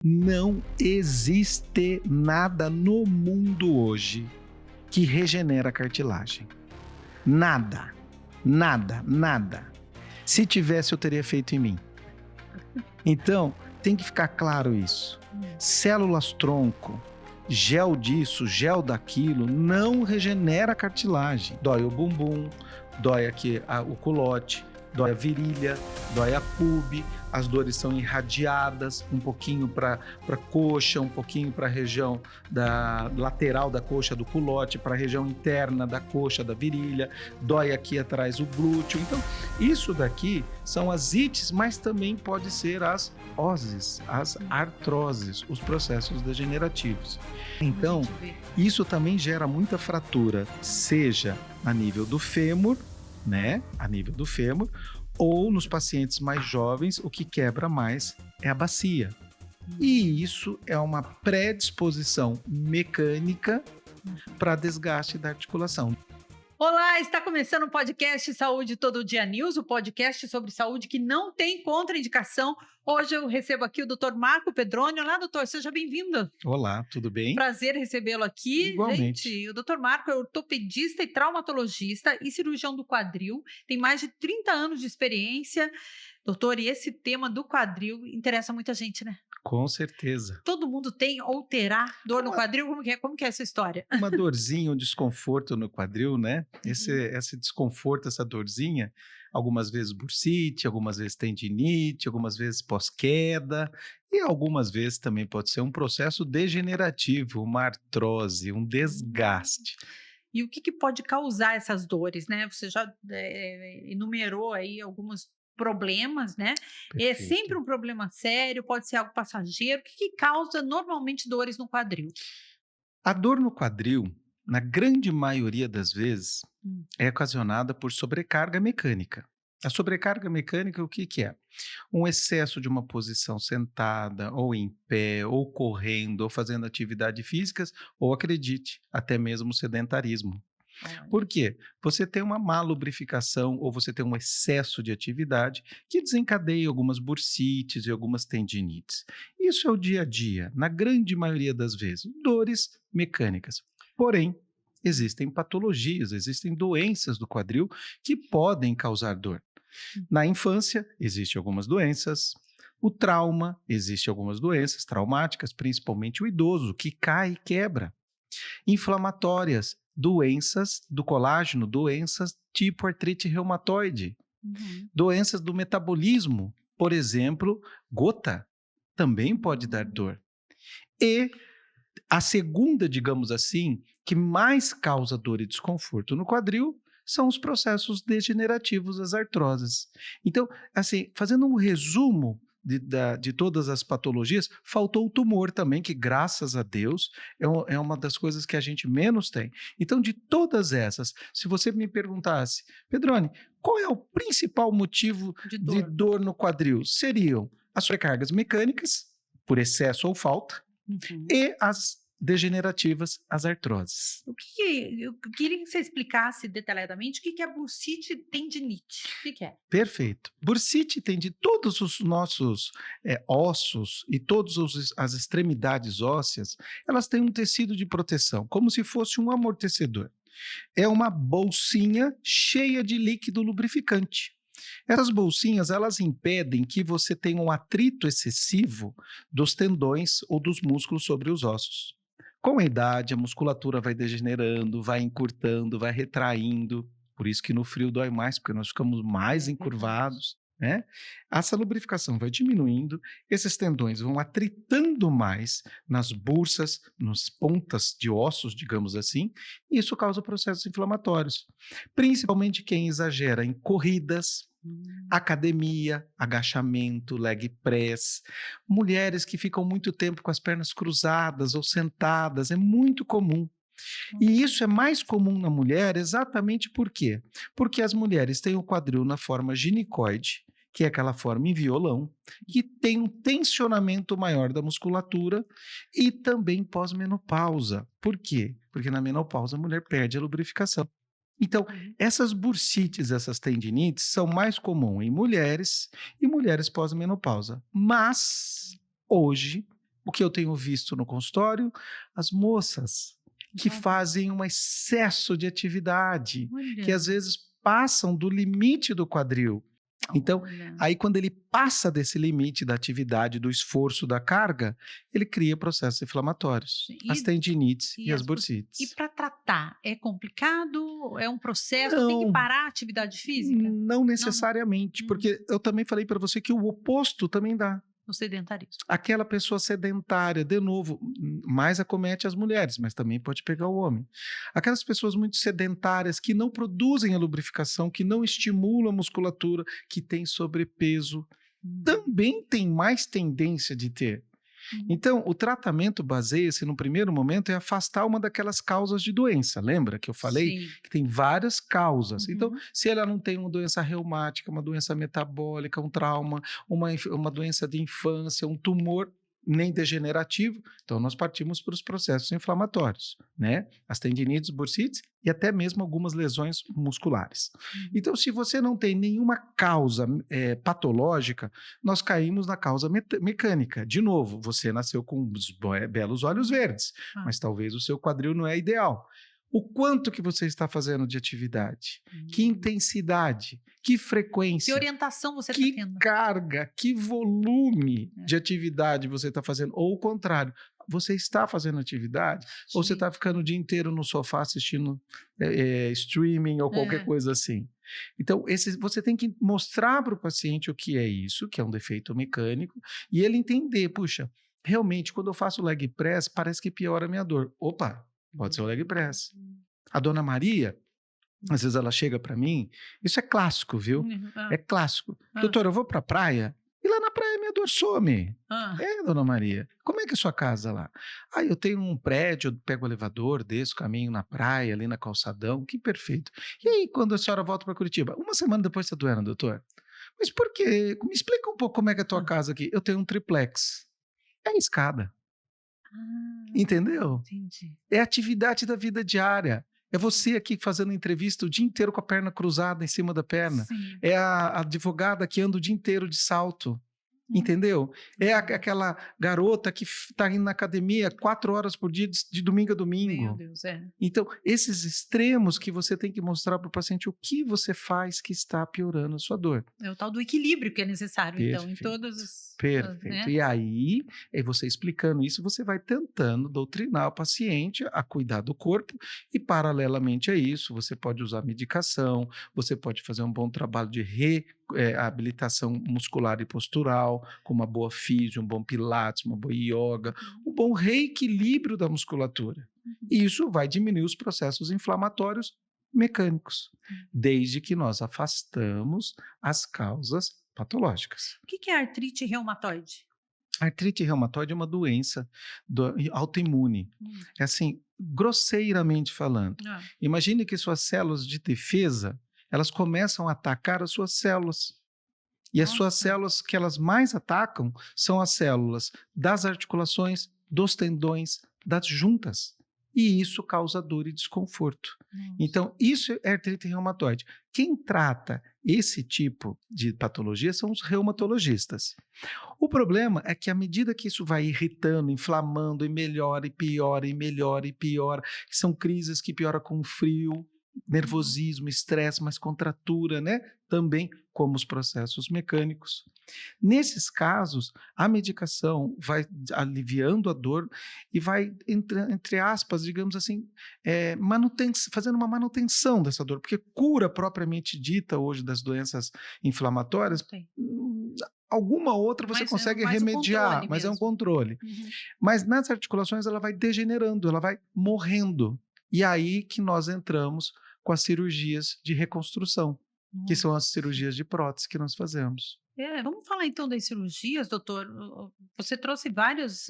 Não existe nada no mundo hoje que regenera a cartilagem. Nada. Nada, nada. Se tivesse, eu teria feito em mim. Então, tem que ficar claro isso. Células tronco, gel disso, gel daquilo, não regenera a cartilagem. Dói o bumbum, dói aqui o culote, dói a virilha, dói a pube, as dores são irradiadas, um pouquinho para a coxa, um pouquinho para a região da lateral da coxa, do culote, para a região interna da coxa, da virilha, dói aqui atrás o glúteo. Então, isso daqui são as ites, mas também pode ser as oses, as artroses, os processos degenerativos. Então, isso também gera muita fratura, seja a nível do fêmur, né? A nível do fêmur, ou nos pacientes mais jovens, o que quebra mais é a bacia. E isso é uma predisposição mecânica para desgaste da articulação. Olá, está começando o podcast Saúde Todo Dia News, o podcast sobre saúde que não tem contraindicação. Hoje eu recebo aqui o Dr. Marco Pedroni. Olá, doutor, seja bem-vindo. Olá, tudo bem? Prazer recebê-lo aqui. Igualmente. Gente, o Dr. Marco é ortopedista e traumatologista e cirurgião do quadril, tem mais de 30 anos de experiência. Doutor, e esse tema do quadril interessa muita gente, né? Com certeza. Todo mundo tem ou terá dor no quadril? Como que é essa história? Uma dorzinha, um desconforto no quadril, né? Esse desconforto, essa dorzinha, algumas vezes bursite, algumas vezes tendinite, algumas vezes pós-queda e algumas vezes também pode ser um processo degenerativo, uma artrose, um desgaste. E o que pode causar essas dores, né? Você já enumerou aí alguns problemas, né? Perfeito. É sempre um problema sério, pode ser algo passageiro. O que causa normalmente dores no quadril? A dor no quadril, na grande maioria das vezes, é ocasionada por sobrecarga mecânica. A sobrecarga mecânica, o que é? Um excesso de uma posição sentada, ou em pé, ou correndo, ou fazendo atividades físicas, ou acredite, até mesmo sedentarismo. Por quê? Você tem uma má lubrificação ou você tem um excesso de atividade que desencadeia algumas bursites e algumas tendinites. Isso é o dia a dia, na grande maioria das vezes, dores mecânicas. Porém, existem patologias, existem doenças do quadril que podem causar dor. Na infância, existem algumas doenças. O trauma, existem algumas doenças traumáticas, principalmente o idoso, que cai e quebra. Inflamatórias, doenças do colágeno, doenças tipo artrite reumatoide, doenças do metabolismo, por exemplo, gota, também pode dar dor. E a segunda, digamos assim, que mais causa dor e desconforto no quadril são os processos degenerativos, as artroses. Então, assim, fazendo um resumo de todas as patologias, faltou o tumor também, que graças a Deus é uma das coisas que a gente menos tem. Então, de todas essas, se você me perguntasse, Pedroni, qual é o principal motivo de dor no quadril? Seriam as sobrecargas mecânicas, por excesso ou falta, e as degenerativas, as artroses. Eu queria que você explicasse detalhadamente o que é bursite e tendinite. O que é? Perfeito. Bursite tem de todos os nossos ossos e todas as extremidades ósseas, elas têm um tecido de proteção, como se fosse um amortecedor. É uma bolsinha cheia de líquido lubrificante. Essas bolsinhas, elas impedem que você tenha um atrito excessivo dos tendões ou dos músculos sobre os ossos. Com a idade, a musculatura vai degenerando, vai encurtando, vai retraindo. Por isso que no frio dói mais, porque nós ficamos mais encurvados, né? Essa lubrificação vai diminuindo, esses tendões vão atritando mais nas bursas, nas pontas de ossos, digamos assim, e isso causa processos inflamatórios. Principalmente quem exagera em corridas, academia, agachamento, leg press, mulheres que ficam muito tempo com as pernas cruzadas ou sentadas, é muito comum. E isso é mais comum na mulher exatamente por quê? Porque as mulheres têm o quadril na forma ginecoide, que é aquela forma em violão, que tem um tensionamento maior da musculatura e também pós-menopausa. Por quê? Porque na menopausa a mulher perde a lubrificação. Então, essas bursites, essas tendinites são mais comuns em mulheres e mulheres pós-menopausa. Mas, hoje, O que eu tenho visto no consultório? As moças que Então, fazem um excesso de atividade, que às olha, vezes passam do limite do quadril. Então, olha. aí quando ele passa desse limite da atividade, do esforço, da carga, ele cria processos inflamatórios, as E, tendinites e e, as bursites. para tratar, é complicado? É um processo? Tem que Não, parar a atividade física? não Não, não. necessariamente, porque eu também falei para você que o oposto também dá. O sedentarismo. Aquela pessoa sedentária, de novo, mais acomete as mulheres, mas também pode pegar o homem. Aquelas pessoas muito sedentárias que não produzem a lubrificação, que não estimulam a musculatura, que têm sobrepeso, também tem mais tendência de ter. Uhum. Então, o tratamento baseia-se, no primeiro momento, em afastar uma daquelas causas de doença. Lembra que eu falei Sim. que tem várias causas? Então, Uhum. se ela não tem uma doença reumática, uma doença metabólica, um trauma, uma doença de infância, um tumor nem degenerativo, então nós partimos para os processos inflamatórios, né? As tendinites, bursites e até mesmo algumas lesões musculares. Uhum. Então, se você não tem nenhuma causa patológica, nós caímos na causa mecânica. De novo, você nasceu com os belos olhos verdes, Ah. mas talvez o seu quadril não é ideal. O quanto que você está fazendo de atividade? Que intensidade? Que Que frequência? orientação você está Que tendo? carga? Que volume É. de atividade você está fazendo? Ou o contrário, você está fazendo atividade? Ou você está ficando o dia inteiro no sofá assistindo streaming ou qualquer coisa assim? Então, você tem que mostrar para o paciente o que é isso, que é um defeito mecânico, e ele entender, puxa, realmente, quando eu faço leg press, parece que piora a minha dor. Opa, pode ser o leg press. A dona Maria, às vezes ela chega para mim, isso é clássico, viu? É clássico. Doutor, eu vou para a praia, e lá na praia minha dor some. É, dona Maria, como é que é a sua casa lá? Ah, eu tenho um prédio, eu pego o elevador, desço, caminho na praia, ali na calçadão, que perfeito. E aí, quando a senhora volta para Curitiba? Uma semana depois está doendo, doutor. Mas por quê? Me explica um pouco como é que é a tua casa aqui. Eu tenho um triplex. É a escada, entendeu? Entendi. É a atividade da vida diária. É você aqui fazendo entrevista o dia inteiro com a perna cruzada em cima da perna. Sim. É a advogada que anda o dia inteiro de salto. Entendeu? É aquela garota que está indo na academia 4 horas por dia, de domingo a domingo. Meu Deus, é. Então, esses extremos que você tem que mostrar para o paciente o que você faz que está piorando a sua dor. É o tal do equilíbrio que é necessário, então, em Perfeito. todos os... Perfeito. né? E aí, você explicando isso, você vai tentando doutrinar o paciente a cuidar do corpo e, paralelamente a isso, você pode usar medicação, você pode fazer um bom trabalho de reabilitação muscular e postural, com uma boa físio, um bom pilates, uma boa yoga, um bom reequilíbrio da musculatura. E isso vai diminuir os processos inflamatórios mecânicos, desde que nós afastamos as causas patológicas. O que é artrite reumatoide? A artrite reumatoide é uma doença autoimune. É assim, grosseiramente falando. Imagine que suas células de defesa, elas começam a atacar as suas células. E as suas células que elas mais atacam são as células das articulações, dos tendões, das juntas. E isso causa dor e desconforto. Então, isso é artrite reumatoide. Quem trata esse tipo de patologia são os reumatologistas. O problema é que à medida que isso vai irritando, inflamando, e melhora, e piora, e melhora, e piora, são crises que pioram com frio, nervosismo, estresse, mas contratura, né? Também como os processos mecânicos. Nesses casos, a medicação vai aliviando a dor e vai, entre aspas, digamos assim, fazendo uma manutenção dessa dor, porque cura propriamente dita hoje das doenças inflamatórias, alguma outra você consegue remediar, mas é um controle. Mas nas articulações ela vai degenerando, ela vai morrendo. E aí que nós entramos com as cirurgias de reconstrução, que são as cirurgias de prótese que nós fazemos. Vamos falar então das cirurgias, doutor. Você trouxe vários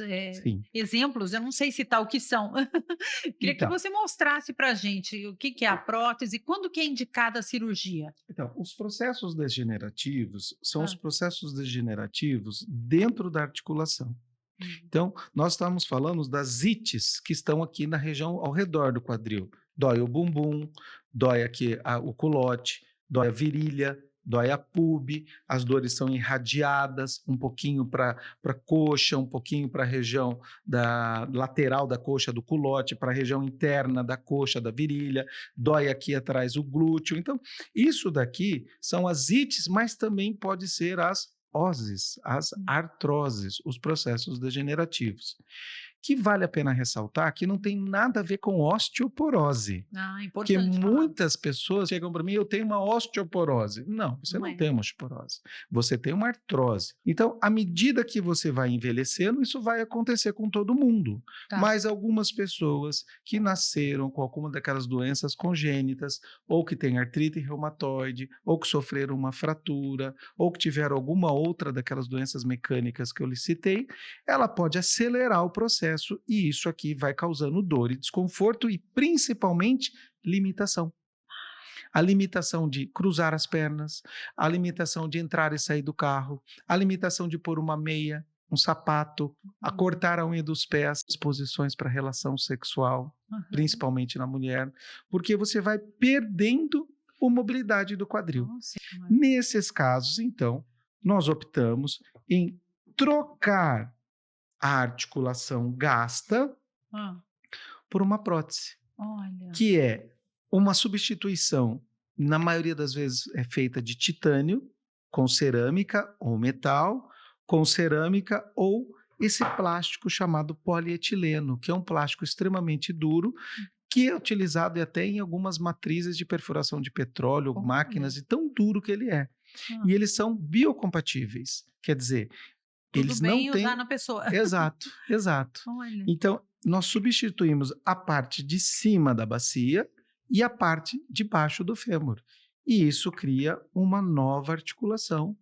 exemplos, eu não sei citar o que são. Queria que você mostrasse para a gente o que é a prótese, quando que é indicada a cirurgia. Então, os processos degenerativos são os processos degenerativos dentro da articulação. Então, nós estamos falando das ites que estão aqui na região ao redor do quadril. Dói o bumbum, dói aqui o culote, dói a virilha, dói a pube, as dores são irradiadas, um pouquinho para a coxa, um pouquinho para a região da lateral da coxa, do culote, para a região interna da coxa, da virilha, dói aqui atrás o glúteo. Então, isso daqui são as ites, mas também pode ser as oses, as artroses, os processos degenerativos. Que vale a pena ressaltar que não tem nada a ver com osteoporose. Porque muitas pessoas chegam para mim, eu tenho uma osteoporose. Não, você não tem uma osteoporose. Você tem uma artrose. Então, à medida que você vai envelhecendo, isso vai acontecer com todo mundo. Mas algumas pessoas que nasceram com alguma daquelas doenças congênitas, ou que têm artrite reumatoide, ou que sofreram uma fratura, ou que tiveram alguma outra daquelas doenças mecânicas que eu lhe citei, ela pode acelerar o processo. E isso aqui vai causando dor e desconforto e, principalmente, limitação. A limitação de cruzar as pernas, a limitação de entrar e sair do carro, a limitação de pôr uma meia, um sapato, a cortar a unha dos pés, posições para relação sexual, principalmente na mulher, porque você vai perdendo a mobilidade do quadril. Nesses casos, então, nós optamos em trocar a articulação gasta por uma prótese, que é uma substituição, na maioria das vezes é feita de titânio, com cerâmica ou metal, com cerâmica ou esse plástico chamado polietileno, que é um plástico extremamente duro, que é utilizado até em algumas matrizes de perfuração de petróleo, máquinas, e tão duro que ele é. E eles são biocompatíveis, quer dizer, eles não têm... usar na pessoa. Exato, exato. Então, nós substituímos a parte de cima da bacia e a parte de baixo do fêmur. E isso cria uma nova articulação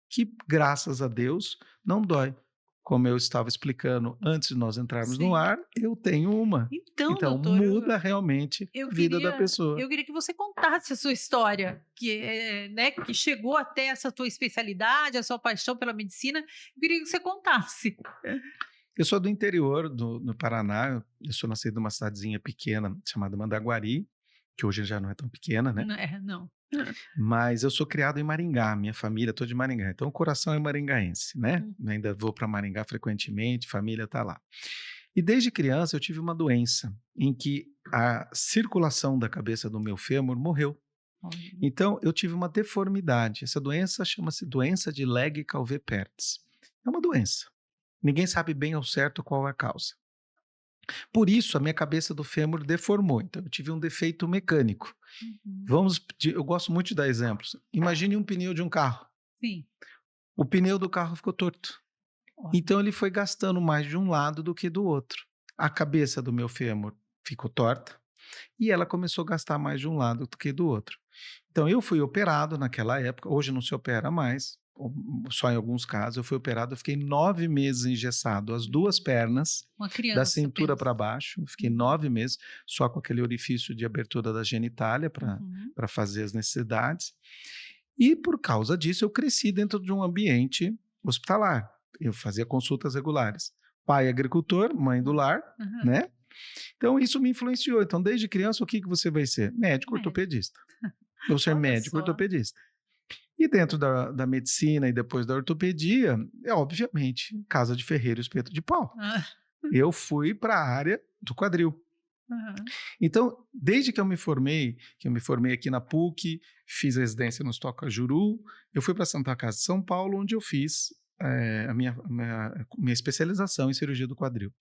que, graças a Deus, não dói. Como eu estava explicando antes de nós entrarmos no ar, eu tenho uma. Então doutor, muda realmente a vida da pessoa. Eu queria que você contasse a sua história, que chegou até essa tua especialidade, a sua paixão pela medicina. Eu queria que você contasse. Eu sou do interior do Paraná, eu sou nascido numa cidadezinha pequena chamada Mandaguari, que hoje já não é tão pequena, né? Não. Mas eu sou criado em Maringá, minha família toda de Maringá, então o coração é maringaense, né? Ainda vou para Maringá frequentemente, família está lá. E desde criança eu tive uma doença em que a circulação da cabeça do meu fêmur morreu. Então eu tive uma deformidade. Essa doença chama-se doença de Legg-Calvé-Pertz. É uma doença. Ninguém sabe bem ao certo qual é a causa. Por isso, a minha cabeça do fêmur deformou. Então, eu tive um defeito mecânico. Eu gosto muito de dar exemplos. Imagine um pneu de um carro. Sim. O pneu do carro ficou torto. Então, ele foi gastando mais de um lado do que do outro. A cabeça do meu fêmur ficou torta e ela começou a gastar mais de um lado do que do outro. Então, eu fui operado naquela época. Hoje não se opera mais. Só em alguns casos, eu fui operado, eu fiquei 9 meses engessado, as duas pernas, da cintura para baixo, fiquei 9 meses, só com aquele orifício de abertura da genitália para fazer as necessidades, e por causa disso eu cresci dentro de um ambiente hospitalar, eu fazia consultas regulares, pai agricultor, mãe do lar, né? Então isso me influenciou, então desde criança o que você vai ser? Médico ortopedista, eu ser médico ortopedista. E dentro da medicina e depois da ortopedia, obviamente, casa de ferreiro e espeto de pau. Eu fui para a área do quadril. Então, desde que eu me formei aqui na PUC, fiz residência no Hospital Cajuru, eu fui para a Santa Casa de São Paulo, onde eu fiz a minha especialização em cirurgia do quadril.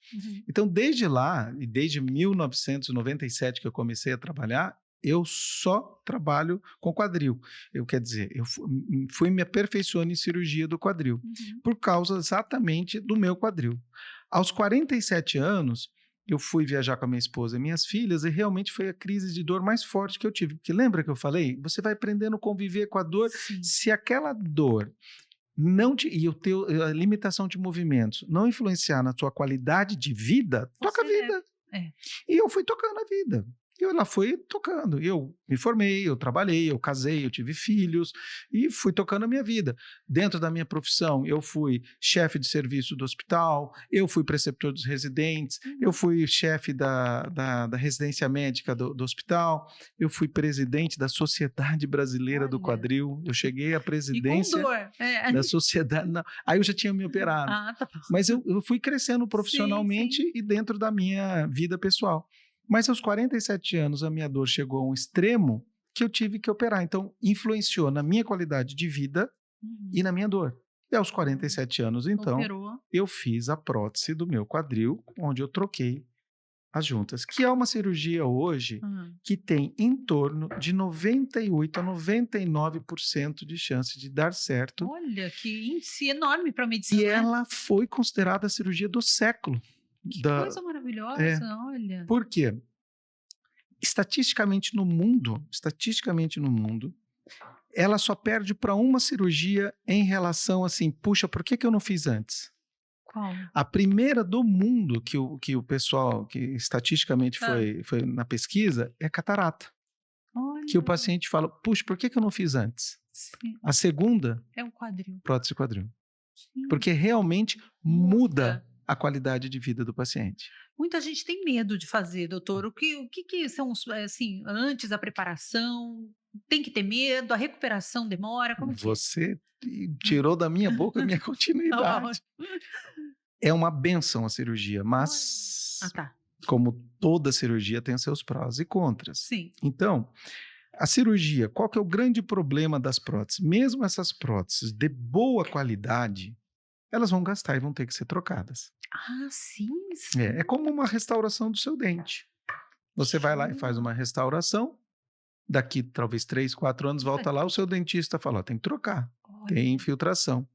Então, desde lá, e desde 1997 que eu comecei a trabalhar, eu só trabalho com quadril. Quer dizer, eu fui me aperfeiçoando em cirurgia do quadril, por causa exatamente do meu quadril. Aos 47 anos, eu fui viajar com a minha esposa e minhas filhas e realmente foi a crise de dor mais forte que eu tive. Porque lembra que eu falei? Você vai aprendendo a conviver com a dor. Se aquela dor a limitação de movimentos não influenciar na sua qualidade de vida, toca a vida. E eu fui tocando a vida. E ela foi tocando. Eu me formei, eu trabalhei, eu casei, eu tive filhos e fui tocando a minha vida. Dentro da minha profissão, eu fui chefe de serviço do hospital, eu fui preceptor dos residentes, eu fui chefe da residência médica do hospital, eu fui presidente da Sociedade Brasileira do Olha. Quadril, eu cheguei à E com presidência dor. da sociedade. Não, aí eu já tinha me operado. Tá bom. Mas eu fui crescendo Sim, profissionalmente sim. e dentro da minha vida pessoal. Mas aos 47 anos, a minha dor chegou a um extremo que eu tive que operar. Então, influenciou na minha qualidade de vida e na minha dor. E aos 47 anos, então, Operou. eu fiz a prótese do meu quadril, onde eu troquei as juntas, que é uma cirurgia hoje que tem em torno de 98 a 99% de chance de dar certo. Olha, que índice enorme para a medicina. E ela foi considerada a cirurgia do século. Que coisa maravilhosa, olha. Por quê? Estatisticamente no mundo, ela só perde para uma cirurgia em relação assim, puxa, por que eu não fiz antes? Qual? A primeira do mundo que o pessoal, que estatisticamente foi na pesquisa, é catarata. Olha. Que o paciente fala, puxa, por que eu não fiz antes? Sim. A segunda, é um quadril. prótese quadril. Sim. Porque realmente muda a qualidade de vida do paciente. Muita gente tem medo de fazer, doutor. O que são, assim, antes da preparação? Tem que ter medo? A recuperação demora? Como que é? Você tirou da minha boca a minha continuidade. É uma bênção a cirurgia, mas como toda cirurgia tem seus prós e contras. Sim. Então, a cirurgia, qual que é o grande problema das próteses? Mesmo essas próteses de boa qualidade, elas vão gastar e vão ter que ser trocadas. Sim. É como uma restauração do seu dente. Você vai lá e faz uma restauração, daqui talvez 3, 4 anos, volta lá, o seu dentista fala, tem que trocar, tem infiltração.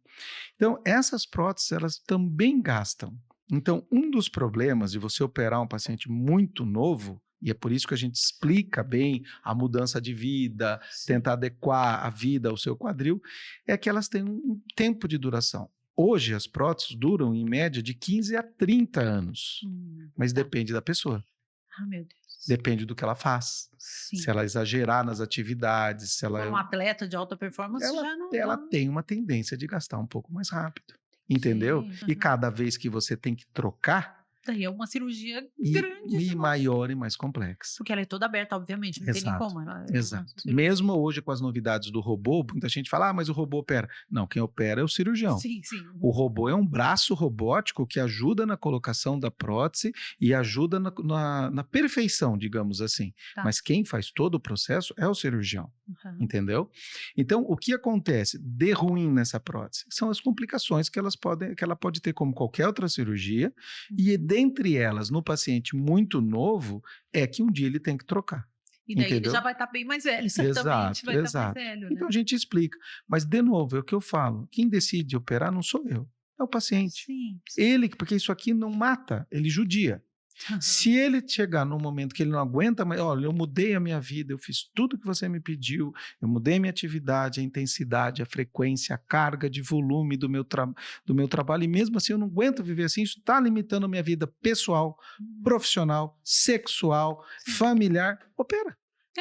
Então, essas próteses, elas também gastam. Então, um dos problemas de você operar um paciente muito novo, e é por isso que a gente explica bem a mudança de vida, tentar adequar a vida ao seu quadril, é que elas têm um tempo de duração. Hoje, as próteses duram, em média, de 15 a 30 anos. Mas depende da pessoa. Meu Deus. Depende do que ela faz. Sim. Se ela exagerar nas atividades, se ela... For um atleta de alta performance, ela tem uma tendência de gastar um pouco mais rápido. Entendeu? E cada vez que você tem que trocar... Daí é uma cirurgia grande. E maior e mais complexa. Porque ela é toda aberta, obviamente, não tem nem como. Exato. Mesmo hoje com as novidades do robô, muita gente fala, mas o robô opera. Não, quem opera é o cirurgião. Sim. O robô é um braço robótico que ajuda na colocação da prótese e ajuda na perfeição, digamos assim. Mas quem faz todo o processo é o cirurgião. Entendeu? Então, o que acontece de ruim nessa prótese? São as complicações que ela pode ter como qualquer outra cirurgia e dentre elas, no paciente muito novo, é que um dia ele tem que trocar. E daí ele já vai estar bem mais velho, certamente vai estar mais velho. Né? Então a gente explica. Mas, de novo, é o que eu falo. Quem decide operar não sou eu, é o paciente. Sim. Ele, porque isso aqui não mata, ele judia. Se ele chegar num momento que ele não aguenta, mas olha, eu mudei a minha vida, eu fiz tudo que você me pediu, eu mudei a minha atividade, a intensidade, a frequência, a carga de volume do meu trabalho, e mesmo assim eu não aguento viver assim, isso está limitando a minha vida pessoal, profissional, sexual, familiar, opera.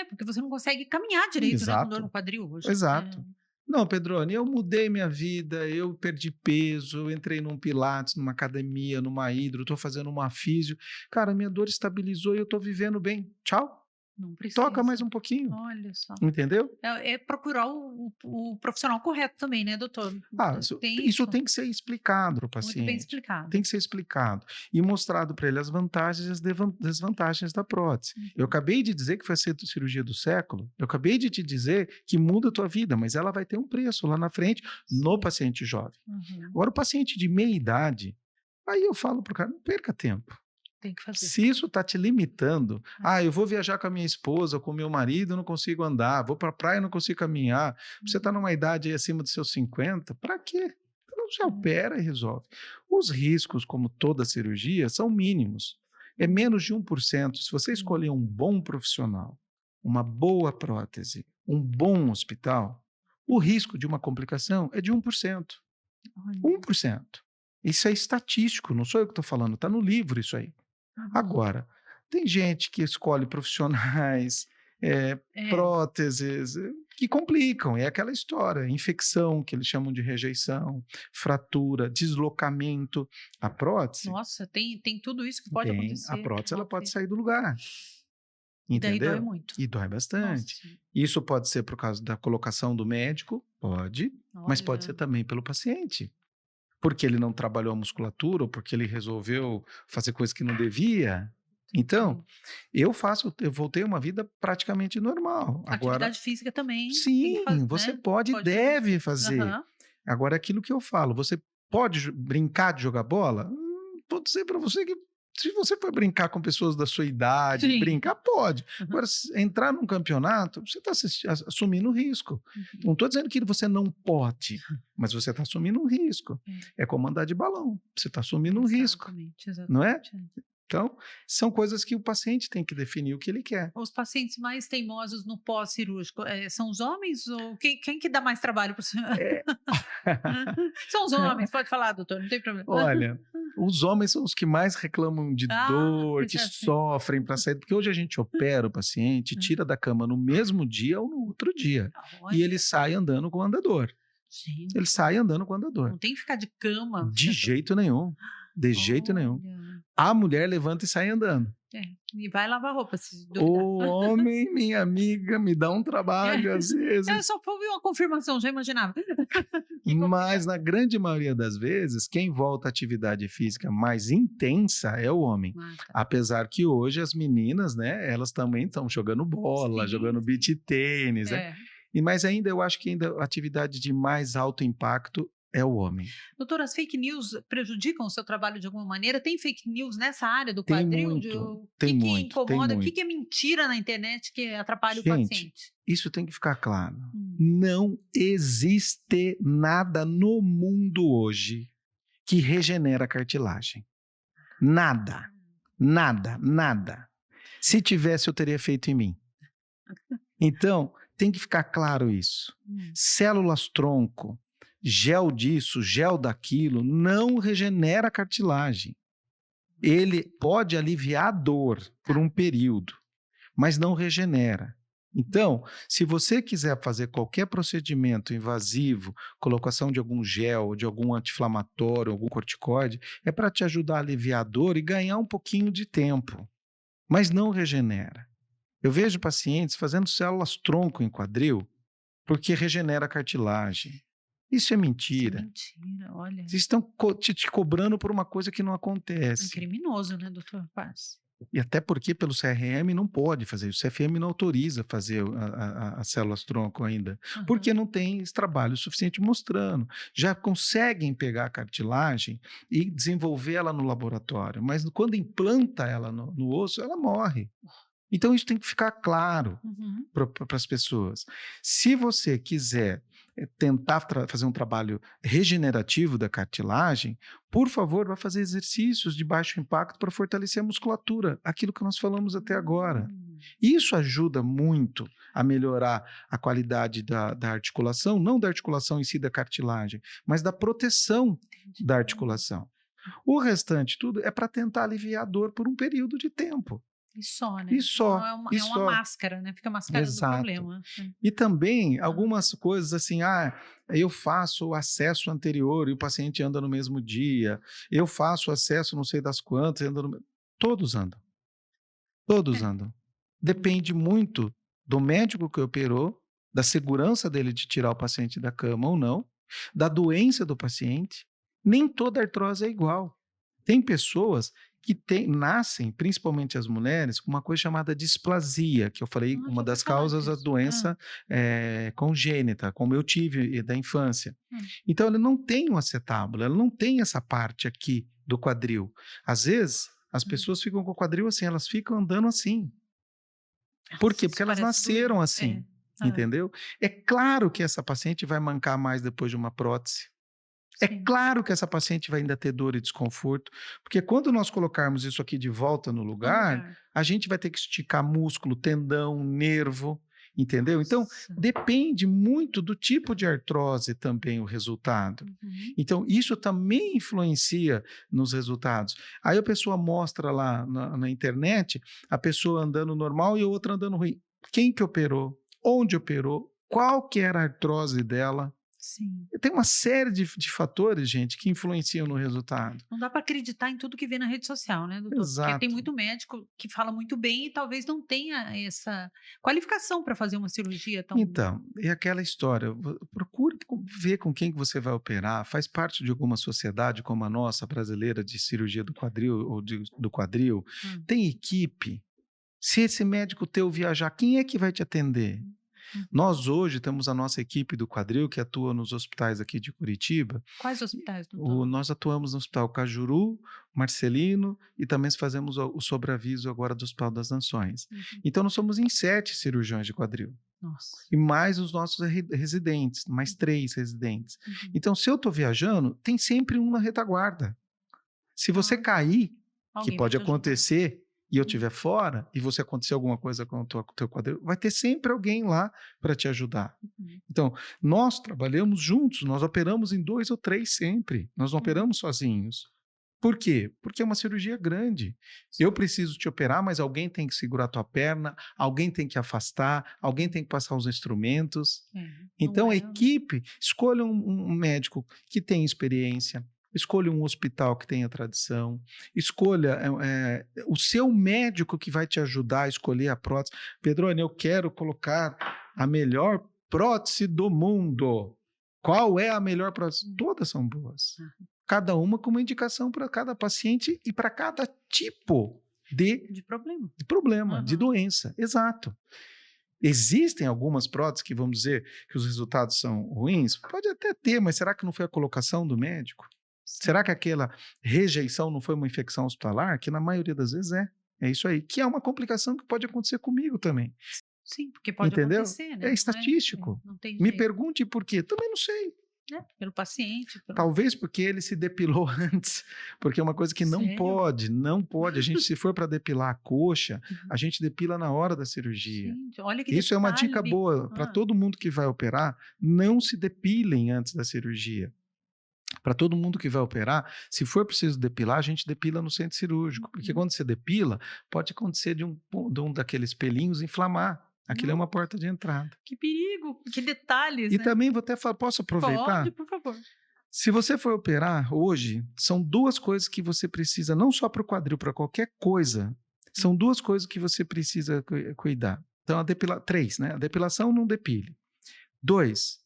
Porque você não consegue caminhar direito, né, com dor no quadril hoje. Exato. Não, Pedrone, eu mudei minha vida, eu perdi peso, eu entrei num pilates, numa academia, numa hidro, estou fazendo uma físio. Cara, minha dor estabilizou e eu estou vivendo bem. Tchau. Não precisa. Toca mais um pouquinho. Olha só. Entendeu? É procurar o profissional correto também, né, doutor? Isso tem que ser explicado para o paciente. Muito bem explicado. Tem que ser explicado. E mostrado para ele as vantagens e as desvantagens da prótese. Eu acabei de dizer que foi a cirurgia do século. Eu acabei de te dizer que muda a tua vida, mas ela vai ter um preço lá na frente no paciente jovem. Agora, o paciente de meia idade, aí eu falo para o cara, não perca tempo. Tem que fazer. Se isso está te limitando, eu vou viajar com a minha esposa, com o meu marido, não consigo andar, vou para a praia, não consigo caminhar, você está numa idade aí acima dos seus 50, para quê? Então já opera e resolve. Os riscos, como toda cirurgia, são mínimos. É menos de 1%. Se você escolher um bom profissional, uma boa prótese, um bom hospital, o risco de uma complicação é de 1%. 1%. Isso é estatístico, não sou eu que estou falando, está no livro isso aí. Agora, tem gente que escolhe profissionais, próteses, que complicam. É aquela história, infecção, que eles chamam de rejeição, fratura, deslocamento. A prótese... Nossa, tem tudo isso que pode acontecer. A prótese, ela pode sair do lugar. E daí dói Entendeu? muito. E dói bastante. Nossa. Isso pode ser por causa da colocação do médico, pode, mas pode ser também pelo paciente. Porque ele não trabalhou a musculatura ou porque ele resolveu fazer coisa que não devia. Então, eu voltei a uma vida praticamente normal. Agora, atividade física também tem que sim, fazer, você né? pode e deve fazer. Aham. Agora, aquilo que eu falo, você pode brincar de jogar bola? Vou dizer para você que se você for brincar com pessoas da sua idade, Sim. brincar, pode. Uhum. Agora, entrar num campeonato, você está assumindo risco. Não estou dizendo que você não pode, mas você está assumindo um risco. É como andar de balão. Você está assumindo um risco. Exatamente. Não é? Então, são coisas que o paciente tem que definir o que ele quer. Os pacientes mais teimosos no pós-cirúrgico são os homens ou quem que dá mais trabalho para o senhor? São os homens, pode falar, doutor, não tem problema. Olha, os homens são os que mais reclamam de dor, que assim. sofrem para sair, porque hoje a gente opera o paciente, tira da cama no mesmo dia ou no outro dia. Olha. E ele sai andando com o andador. Gente, Ele sai andando com o andador. não tem que ficar de cama. De jeito nenhum. De jeito nenhum. A mulher levanta e sai andando. E vai lavar roupa, se duvidar. O homem, minha amiga, me dá um trabalho às vezes. Eu só fui uma confirmação, já imaginava. Mas na grande maioria das vezes, quem volta à atividade física mais intensa é o homem. Tá. Apesar que hoje as meninas, né, elas também estão jogando bola, jogando beach tênis, né? Mas ainda eu acho que ainda a atividade de mais alto impacto é o homem. Doutor, as fake news prejudicam o seu trabalho de alguma maneira? Tem fake news nessa área do Tem quadril? muito, O tem que muito, tem incomoda? O muito. que é mentira na internet que atrapalha o Gente, paciente? isso tem que ficar claro. Não existe nada no mundo hoje que regenera a cartilagem. Nada. Nada, nada. Se tivesse, eu teria feito em mim. Então, tem que ficar claro isso. Células tronco, gel disso, gel daquilo, não regenera a cartilagem. Ele pode aliviar a dor por um período, mas não regenera. Então, se você quiser fazer qualquer procedimento invasivo, colocação de algum gel, de algum anti-inflamatório, algum corticoide, é para te ajudar a aliviar a dor e ganhar um pouquinho de tempo, mas não regenera. Eu vejo pacientes fazendo células tronco em quadril porque regenera a cartilagem. Isso é mentira. Isso é mentira, olha. Vocês estão te cobrando por uma coisa que não acontece. É criminoso, né, doutor Paz? E até porque pelo CRM não pode fazer, o CFM não autoriza fazer as células tronco ainda, porque não tem esse trabalho suficiente mostrando. Já conseguem pegar a cartilagem e desenvolver ela no laboratório, mas quando implanta ela no osso, ela morre. Então isso tem que ficar claro para as pessoas. Se você quiser tentar fazer um trabalho regenerativo da cartilagem, por favor, vá fazer exercícios de baixo impacto para fortalecer a musculatura, aquilo que nós falamos até agora. Isso ajuda muito a melhorar a qualidade da articulação, não da articulação em si da cartilagem, mas da proteção da articulação. O restante tudo é para tentar aliviar a dor por um período de tempo. E só, né? E só. Então é uma máscara, né? Fica mascarando o problema. E também algumas coisas assim, eu faço o acesso anterior e o paciente anda no mesmo dia, eu faço o acesso não sei das quantas, todos andam. Todos andam. Depende muito do médico que operou, da segurança dele de tirar o paciente da cama ou não, da doença do paciente. Nem toda artrose é igual. Tem pessoas que nascem, principalmente as mulheres, com uma coisa chamada displasia, que eu falei, uma das causas da doença congênita, como eu tive da infância. Então, ela não tem um acetábulo, ela não tem essa parte aqui do quadril. Às vezes, as pessoas ficam com o quadril assim, elas ficam andando assim. Por quê? Porque elas nasceram assim, entendeu? É claro que essa paciente vai mancar mais depois de uma prótese. É claro que essa paciente vai ainda ter dor e desconforto, porque quando nós colocarmos isso aqui de volta no lugar, a gente vai ter que esticar músculo, tendão, nervo, entendeu? Então, depende muito do tipo de artrose também o resultado. Então, isso também influencia nos resultados. Aí a pessoa mostra lá na internet, a pessoa andando normal e a outra andando ruim. Quem que operou? Onde operou? Qual que era a artrose dela? Sim. Tem uma série de fatores, gente, que influenciam no resultado. Não dá para acreditar em tudo que vê na rede social, né, doutor? Exato. Porque tem muito médico que fala muito bem e talvez não tenha essa qualificação para fazer uma cirurgia tão... Então, é aquela história, procure ver com quem que você vai operar, faz parte de alguma sociedade como a nossa, brasileira, de cirurgia do quadril ou do quadril, tem equipe. Se esse médico teu viajar, quem é que vai te atender? Nós hoje temos a nossa equipe do quadril que atua nos hospitais aqui de Curitiba. Quais hospitais, doutor? Nós atuamos no Hospital Cajuru, Marcelino e também fazemos o sobreaviso agora do Hospital das Nações. Então nós somos em 7 cirurgiões de quadril. Nossa. E mais os nossos residentes, mais 3 residentes. Então se eu estou viajando, tem sempre um na retaguarda. Se você cair, que pode acontecer, e eu estiver fora, e você acontecer alguma coisa com o teu quadril, vai ter sempre alguém lá para te ajudar. Então, nós trabalhamos juntos, nós operamos em 2 ou 3 sempre, nós não operamos sozinhos. Por quê? Porque é uma cirurgia grande. Eu preciso te operar, mas alguém tem que segurar a tua perna, alguém tem que afastar, alguém tem que passar os instrumentos. Então, a equipe, escolha um médico que tem experiência, escolha um hospital que tenha tradição, escolha o seu médico que vai te ajudar a escolher a prótese. Pedrone, eu quero colocar a melhor prótese do mundo. Qual é a melhor prótese? Todas são boas. Cada uma com uma indicação para cada paciente e para cada tipo de problema, de doença. Exato. Existem algumas próteses que vamos dizer que os resultados são ruins? Pode até ter, mas será que não foi a colocação do médico? Será que aquela rejeição não foi uma infecção hospitalar? Que na maioria das vezes é. É isso aí. Que é uma complicação que pode acontecer comigo também. Sim, porque pode acontecer, né? É estatístico. Não tem Me pergunte por quê. Também não sei. Pelo paciente. Talvez porque ele se depilou antes. Porque é uma coisa que não pode. A gente, se for para depilar a coxa, a gente depila na hora da cirurgia. Gente, olha que isso é uma dica boa para todo mundo que vai operar. Não se depilem antes da cirurgia. Para todo mundo que vai operar, se for preciso depilar, a gente depila no centro cirúrgico. Porque quando você depila, pode acontecer de um daqueles pelinhos inflamar. Aquilo é uma porta de entrada. Que perigo, que detalhes, E também vou até falar, posso aproveitar? Pode, por favor. Se você for operar hoje, são 2 coisas que você precisa, não só para o quadril, para qualquer coisa. São 2 coisas que você precisa cuidar. Então, 3, né? A depilação não depile. 2,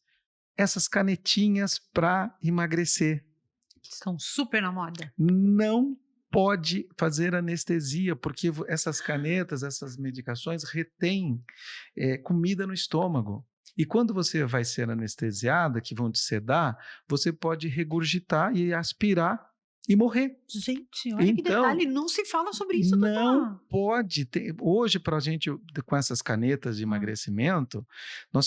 essas canetinhas para emagrecer. Estão super na moda. Não pode fazer anestesia, porque essas canetas, essas medicações retêm comida no estômago. E quando você vai ser anestesiada, que vão te sedar, você pode regurgitar e aspirar e morrer. Gente, olha que detalhe, não se fala sobre isso, doutor. Não pode ter. Hoje, para a gente, com essas canetas de emagrecimento,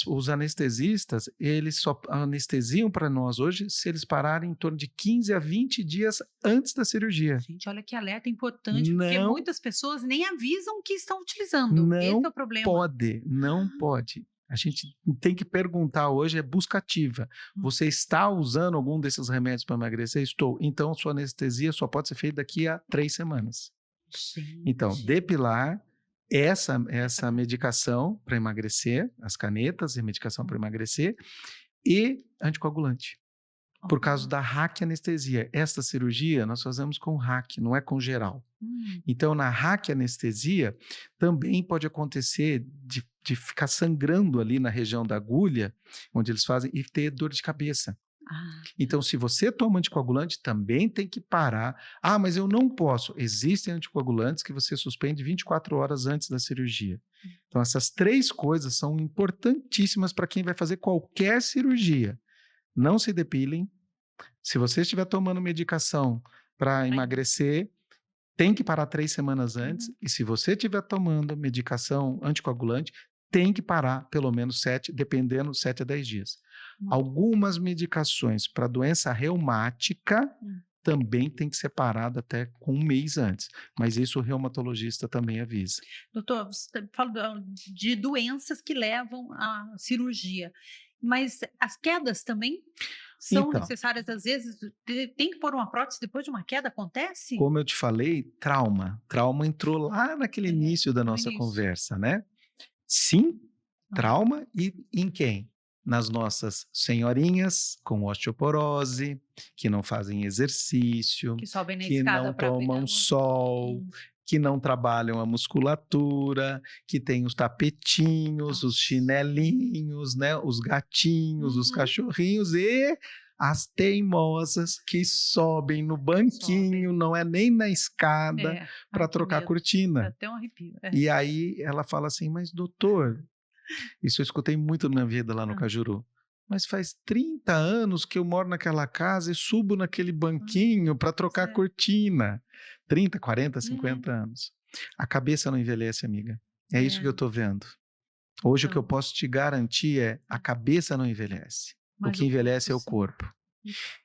os anestesistas, eles só anestesiam para nós hoje se eles pararem em torno de 15 a 20 dias antes da cirurgia. Gente, olha que alerta importante, porque muitas pessoas nem avisam que estão utilizando. Não Esse é o problema. Não pode. A gente tem que perguntar hoje, é busca ativa. Você está usando algum desses remédios para emagrecer? Estou. Então, sua anestesia só pode ser feita daqui a 3 semanas. Gente. Então, depilar, essa medicação para emagrecer, as canetas e medicação para emagrecer, e anticoagulante. Por causa da raquianestesia. Esta cirurgia nós fazemos com RAC, não é com geral. Então, na raquianestesia, também pode acontecer de ficar sangrando ali na região da agulha, onde eles fazem, e ter dor de cabeça. Então, se você toma anticoagulante, também tem que parar. Mas eu não posso. Existem anticoagulantes que você suspende 24 horas antes da cirurgia. Então, essas 3 coisas são importantíssimas para quem vai fazer qualquer cirurgia. Não se depilem. Se você estiver tomando medicação para emagrecer, tem que parar 3 semanas antes. E se você estiver tomando medicação anticoagulante, tem que parar pelo menos 7, dependendo, 7 a 10 dias. Algumas medicações para doença reumática também tem que ser parado até com 1 mês antes, mas isso o reumatologista também avisa. Doutor, você falou de doenças que levam à cirurgia, mas as quedas também são Então, necessárias às vezes? Tem que pôr uma prótese depois de uma queda, acontece? como eu te falei, trauma entrou lá naquele É, início da no nossa início. conversa, né? Sim, Aham. trauma e em quem? Nas nossas senhorinhas com osteoporose, que não fazem exercício, Que sobem na que escada não para pegar tomam uma. sol, Hum, que não trabalham a musculatura, que tem os tapetinhos, os nossa. chinelinhos, né, os gatinhos, os Uhum. cachorrinhos e as teimosas que sobem no Sobem. banquinho, não é nem na escada, É. para Ai, que trocar a medo. Dá cortina. até um arrepio. É. E aí ela fala assim: "Mas doutor", isso eu escutei muito na minha vida lá no Hã. Cajuru, "mas faz 30 anos que eu moro naquela casa e subo naquele Hum, banquinho para pois trocar a é. cortina". 30, 40, Uhum. 50 anos. A cabeça não envelhece, amiga. É isso É, que eu estou vendo. Hoje o que eu então, posso te garantir é: a cabeça não envelhece. O mas que o envelhece corpo é o sim. corpo.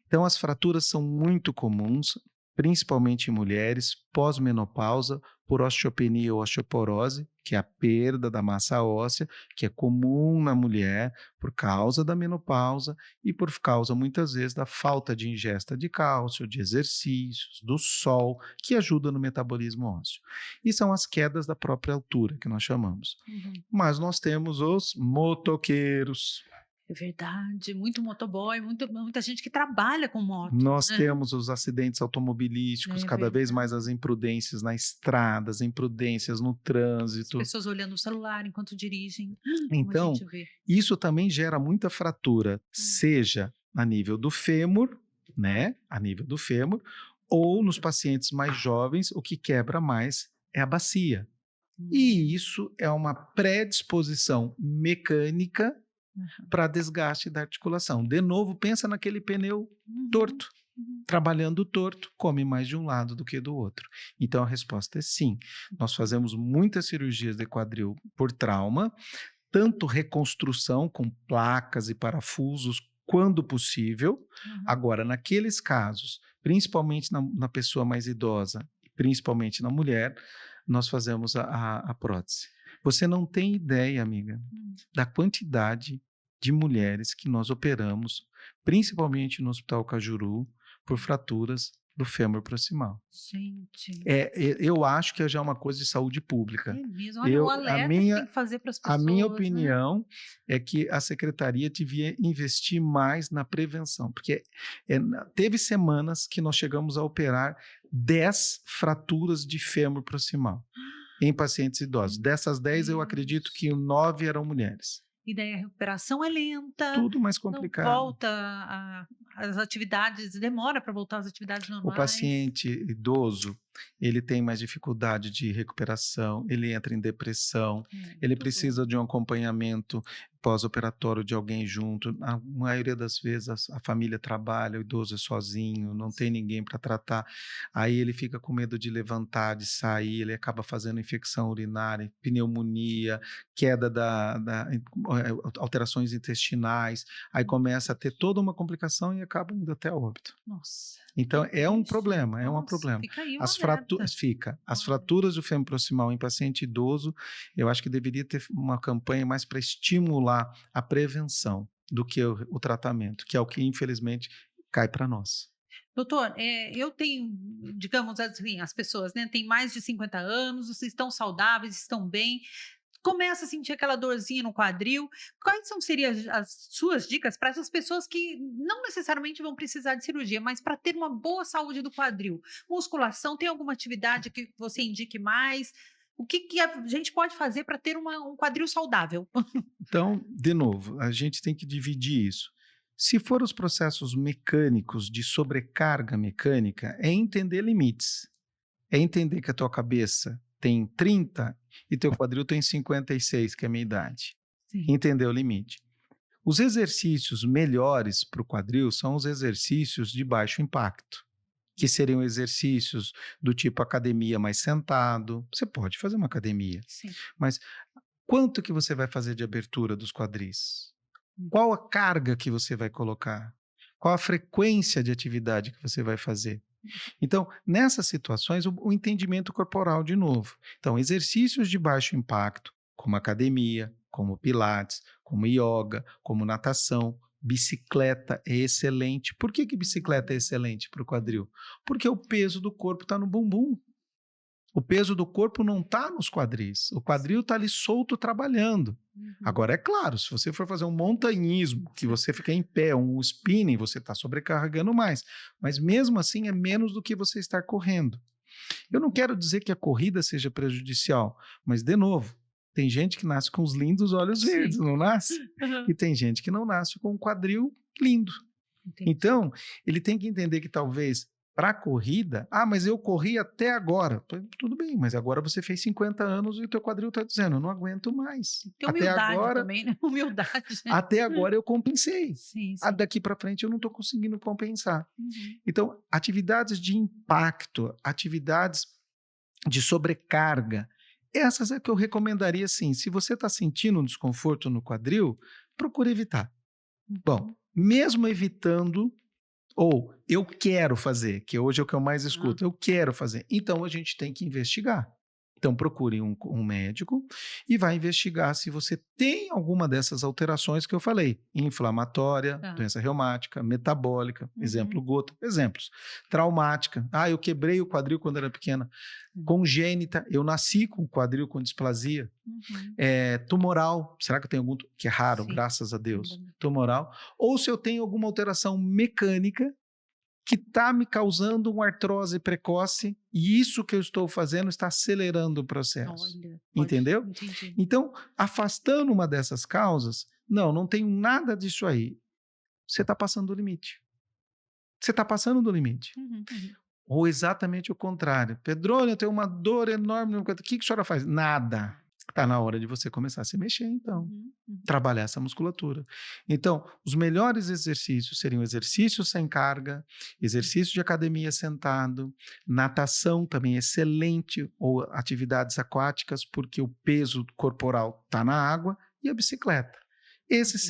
Então, as fraturas são muito comuns, principalmente em mulheres, pós-menopausa, por osteopenia ou osteoporose, que é a perda da massa óssea, que é comum na mulher por causa da menopausa e por causa, muitas vezes, da falta de ingesta de cálcio, de exercícios, do sol, que ajuda no metabolismo ósseo. E são as quedas da própria altura, que nós chamamos. Uhum. Mas nós temos os motoqueiros. É verdade, muito motoboy, muita gente que trabalha com moto, Nós né. temos os acidentes automobilísticos, É cada vez mais as verdade. imprudências na estrada, as imprudências no As trânsito. pessoas olhando o celular enquanto dirigem, como a Então, gente vê. isso também gera muita fratura, Hum, seja a nível do fêmur, hum, né, a nível do fêmur, ou nos pacientes mais jovens, o que quebra mais é a bacia. E hum, isso é uma predisposição mecânica aham. para desgaste da articulação. De novo, pensa naquele pneu Uhum, torto. uhum. Trabalhando torto, come mais de um lado do que do outro. Então a resposta é sim. Nós fazemos muitas cirurgias de quadril por trauma, tanto reconstrução com placas e parafusos, quando possível. Aham. Agora, naqueles casos, principalmente na pessoa mais idosa, principalmente na mulher, nós fazemos a prótese. Você não tem ideia, amiga, Hum. da quantidade de mulheres que nós operamos, principalmente no Hospital Cajuru, por fraturas do fêmur proximal. Gente, Eu acho que já é uma coisa de saúde pública. é mesmo. Olha o Eu, alerta que tem que fazer para as a minha pessoas, né. opinião é que a secretaria devia investir mais na prevenção, porque teve semanas que nós chegamos a operar 10 fraturas de fêmur proximal em pacientes idosos. Meu Dessas 10, eu acredito Deus. que 9 eram mulheres. E daí a recuperação é lenta, Tudo mais não complicado. volta a às atividades, demora para voltar às atividades O normais. paciente idoso, ele tem mais dificuldade de recuperação, ele entra em depressão, É, ele tudo. precisa de um acompanhamento pós-operatório de alguém junto. A maioria das vezes a família trabalha, o idoso é sozinho, não tem ninguém para tratar. Aí ele fica com medo de levantar, de sair, ele acaba fazendo infecção urinária, pneumonia, queda alterações intestinais, aí Meu começa a ter Deus. toda uma complicação e acaba indo até óbito. Nossa, que Então triste. é um Nossa, problema. fica aí um As alerta. fraturas fica. Um As alerta. fraturas do fêmur proximal em paciente idoso, eu acho que deveria ter uma campanha mais para estimular a prevenção do que o tratamento, que é o que infelizmente cai para nós. Doutor, eu tenho, digamos assim, as pessoas, né, têm mais de 50 anos, vocês estão saudáveis, estão bem, começa a sentir aquela dorzinha no quadril. Quais seriam as suas dicas para essas pessoas que não necessariamente vão precisar de cirurgia, mas para ter uma boa saúde do quadril? Musculação, tem alguma atividade que você indique mais? O que que a gente pode fazer para ter um quadril saudável? Então, de novo, a gente tem que dividir isso. Se for os processos mecânicos de sobrecarga mecânica, é entender limites. É entender que a tua cabeça tem 30 e teu quadril tem 56, que é a minha idade. Sim. Entender o limite. Os exercícios melhores para o quadril são os exercícios de baixo impacto, que seriam exercícios do tipo academia mais sentado. Você pode fazer uma academia, Sim. mas quanto que você vai fazer de abertura dos quadris? Hum. Qual a carga que você vai colocar? Qual a frequência de atividade que você vai fazer? Então, nessas situações, o entendimento corporal de novo. Então, exercícios de baixo impacto, como academia, como pilates, como yoga, como natação, bicicleta é excelente. Por que bicicleta é excelente para o quadril? Porque o peso do corpo está no bumbum. O peso do corpo não está nos quadris. O quadril está ali solto trabalhando. Agora, é claro, se você for fazer um montanhismo, que você fica em pé, um spinning, você está sobrecarregando mais. Mas mesmo assim, é menos do que você estar correndo. Eu não quero dizer que a corrida seja prejudicial, mas, de novo, tem gente que nasce com os lindos olhos verdes, não nasce? E tem gente que não nasce com um quadril lindo. Entendi. Então, ele tem que entender que talvez para a corrida, mas eu corri até agora. Tudo bem, mas agora você fez 50 anos e o teu quadril está dizendo, eu não aguento mais. Tem humildade até agora, também, né? Humildade. Até agora eu compensei. Sim. Daqui para frente eu não estou conseguindo compensar. Então, atividades de impacto, atividades de sobrecarga, essas é que eu recomendaria sim. Se você está sentindo um desconforto no quadril, procure evitar. Bom, mesmo evitando, ou eu quero fazer, que hoje é o que eu mais escuto, eu quero fazer. Então, a gente tem que investigar. Então, procure um médico e vai investigar se você tem alguma dessas alterações que eu falei. Inflamatória, doença reumática, metabólica, exemplo gota, exemplos. Traumática, eu quebrei o quadril quando era pequena. Congênita, eu nasci com o quadril com displasia. Tumoral, será que eu tenho algum, que é raro, graças a Deus, tumoral. Ou se eu tenho alguma alteração mecânica que está me causando uma artrose precoce e isso que eu estou fazendo está acelerando o processo. Entendeu? Entendi. Então, afastando uma dessas causas, não tenho nada disso aí. Você está passando do limite. Você está passando do limite. Ou exatamente o contrário. Pedrônio, eu tenho uma dor enorme. O que a senhora faz? Nada. Está na hora de você começar a se mexer, então. Trabalhar essa musculatura. Então, os melhores exercícios seriam exercícios sem carga, exercício de academia sentado, natação também excelente, ou atividades aquáticas, porque o peso corporal está na água, e a bicicleta. Esses,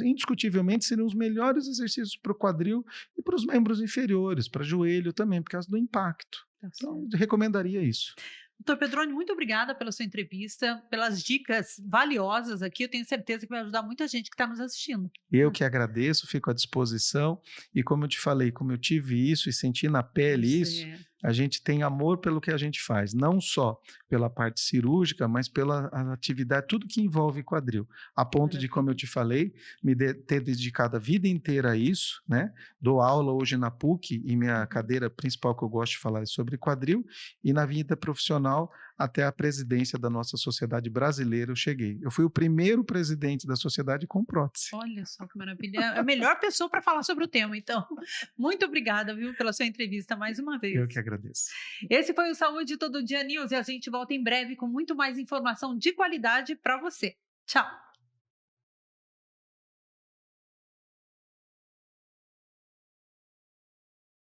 indiscutivelmente, seriam os melhores exercícios para o quadril e para os membros inferiores, para joelho também, por causa do impacto. Então, eu recomendaria isso. Doutor Pedroni, muito obrigada pela sua entrevista, pelas dicas valiosas aqui. Eu tenho certeza que vai ajudar muita gente que está nos assistindo. Eu que agradeço, fico à disposição. E como eu te falei, como eu tive isso e senti na pele isso, a gente tem amor pelo que a gente faz. Não só pela parte cirúrgica, mas pela atividade, tudo que envolve quadril. A ponto de, como eu te falei, ter dedicado a vida inteira a isso, né? Dou aula hoje na PUC e minha cadeira principal que eu gosto de falar é sobre quadril. E na vida profissional, até a presidência da nossa sociedade brasileira eu cheguei. Eu fui o primeiro presidente da sociedade com prótese. Olha só que maravilha. É a melhor pessoa para falar sobre o tema, então. Muito obrigada, viu, pela sua entrevista mais uma vez. Eu que agradeço. Esse foi o Saúde Todo Dia News e a gente volta em breve com muito mais informação de qualidade para você. Tchau!